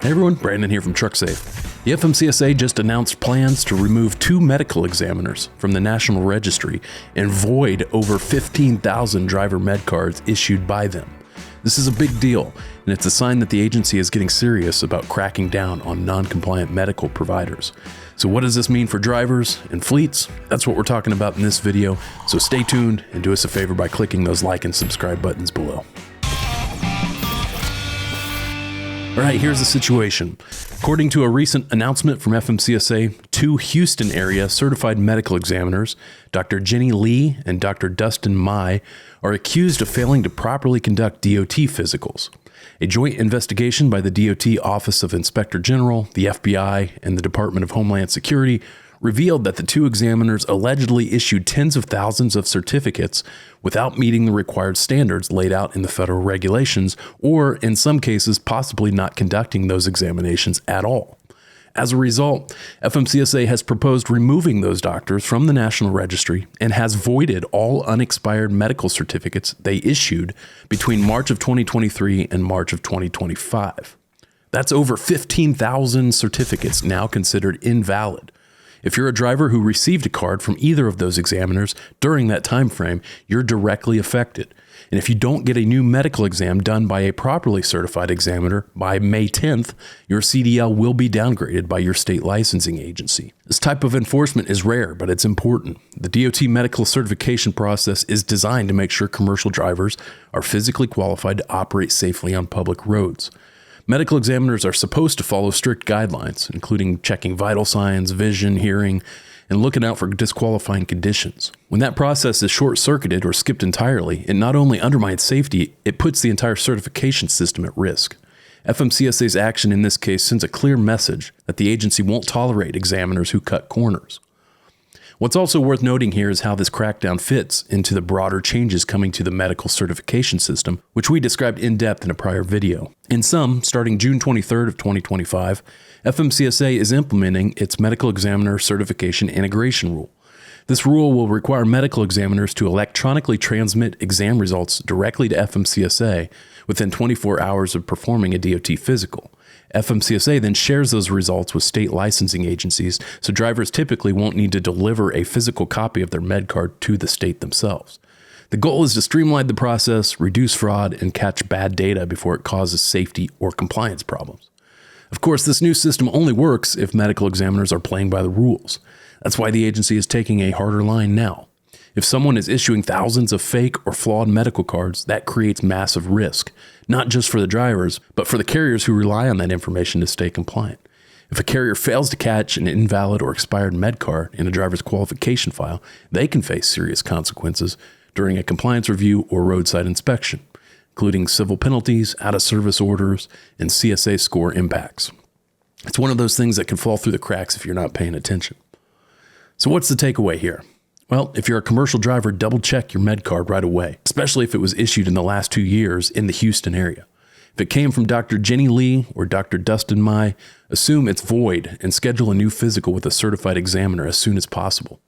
Hey everyone, Brandon here from TruckSafe. The FMCSA just announced plans to remove 2 medical examiners from the National Registry and void over 15,000 driver med cards issued by them. This is a big deal, and it's a sign that the agency is getting serious about cracking down on non-compliant medical providers. So what does this mean for drivers and fleets? That's what we're talking about in this video, so stay tuned and do us a favor by clicking those like and subscribe buttons below. All right, here's the situation. According to a recent announcement from FMCSA, 2 Houston area certified medical examiners, Dr. Jenny Lee and Dr. Dustin Mai, are accused of failing to properly conduct DOT physicals. A joint investigation by the DOT Office of Inspector General, the FBI, and the Department of Homeland Security revealed that the 2 examiners allegedly issued tens of thousands of certificates without meeting the required standards laid out in the federal regulations, or in some cases, possibly not conducting those examinations at all. As a result, FMCSA has proposed removing those doctors from the National Registry and has voided all unexpired medical certificates they issued between March of 2023 and March of 2025. That's over 15,000 certificates now considered invalid. If you're a driver who received a card from either of those examiners during that time frame, you're directly affected. And if you don't get a new medical exam done by a properly certified examiner by May 10th, your CDL will be downgraded by your state licensing agency. This type of enforcement is rare, but it's important. The DOT medical certification process is designed to make sure commercial drivers are physically qualified to operate safely on public roads. Medical examiners are supposed to follow strict guidelines, including checking vital signs, vision, hearing, and looking out for disqualifying conditions. When that process is short-circuited or skipped entirely, it not only undermines safety, it puts the entire certification system at risk. FMCSA's action in this case sends a clear message that the agency won't tolerate examiners who cut corners. What's also worth noting here is how this crackdown fits into the broader changes coming to the medical certification system, which we described in depth in a prior video. In sum, starting June 23rd of 2025, FMCSA is implementing its medical examiner certification integration rule. This rule will require medical examiners to electronically transmit exam results directly to FMCSA within 24 hours of performing a DOT physical. FMCSA then shares those results with state licensing agencies, so drivers typically won't need to deliver a physical copy of their med card to the state themselves. The goal is to streamline the process, reduce fraud, and catch bad data before it causes safety or compliance problems. Of course, this new system only works if medical examiners are playing by the rules. That's why the agency is taking a harder line now. If someone is issuing thousands of fake or flawed medical cards, that creates massive risk, not just for the drivers, but for the carriers who rely on that information to stay compliant. If a carrier fails to catch an invalid or expired med card in a driver's qualification file, they can face serious consequences during a compliance review or roadside inspection, including civil penalties, out-of-service orders, and CSA score impacts. It's one of those things that can fall through the cracks if you're not paying attention. So what's the takeaway here? Well, if you're a commercial driver, double check your med card right away, especially if it was issued in the last 2 years in the Houston area. If it came from Dr. Jenny Lee or Dr. Dustin Mai, assume it's void and schedule a new physical with a certified examiner as soon as possible.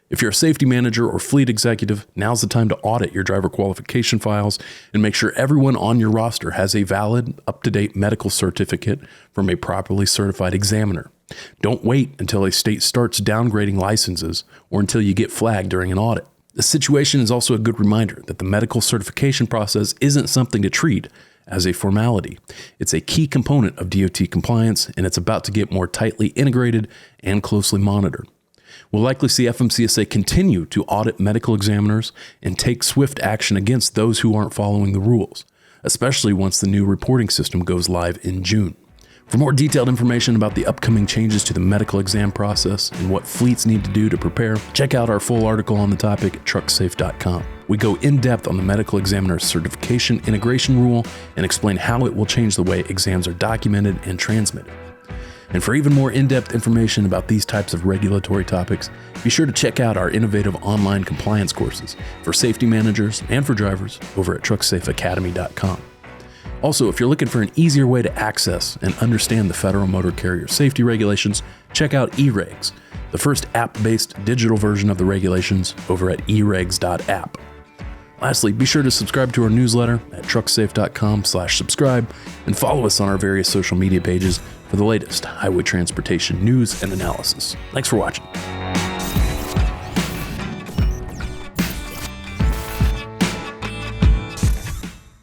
If you're a safety manager or fleet executive, now's the time to audit your driver qualification files and make sure everyone on your roster has a valid, up-to-date medical certificate from a properly certified examiner. Don't wait until a state starts downgrading licenses or until you get flagged during an audit. This situation is also a good reminder that the medical certification process isn't something to treat as a formality. It's a key component of DOT compliance, and it's about to get more tightly integrated and closely monitored. We'll likely see FMCSA continue to audit medical examiners and take swift action against those who aren't following the rules, especially once the new reporting system goes live in June. For more detailed information about the upcoming changes to the medical exam process and what fleets need to do to prepare, check out our full article on the topic at trucksafe.com. We go in depth on the medical examiner certification integration rule and explain how it will change the way exams are documented and transmitted. And for even more in-depth information about these types of regulatory topics, be sure to check out our innovative online compliance courses for safety managers and for drivers over at trucksafeacademy.com. Also, if you're looking for an easier way to access and understand the federal motor carrier safety regulations, check out eRegs, the first app-based digital version of the regulations over at eregs.app. Lastly, be sure to subscribe to our newsletter at trucksafe.com/subscribe and follow us on our various social media pages for the latest highway transportation news and analysis. Thanks for watching.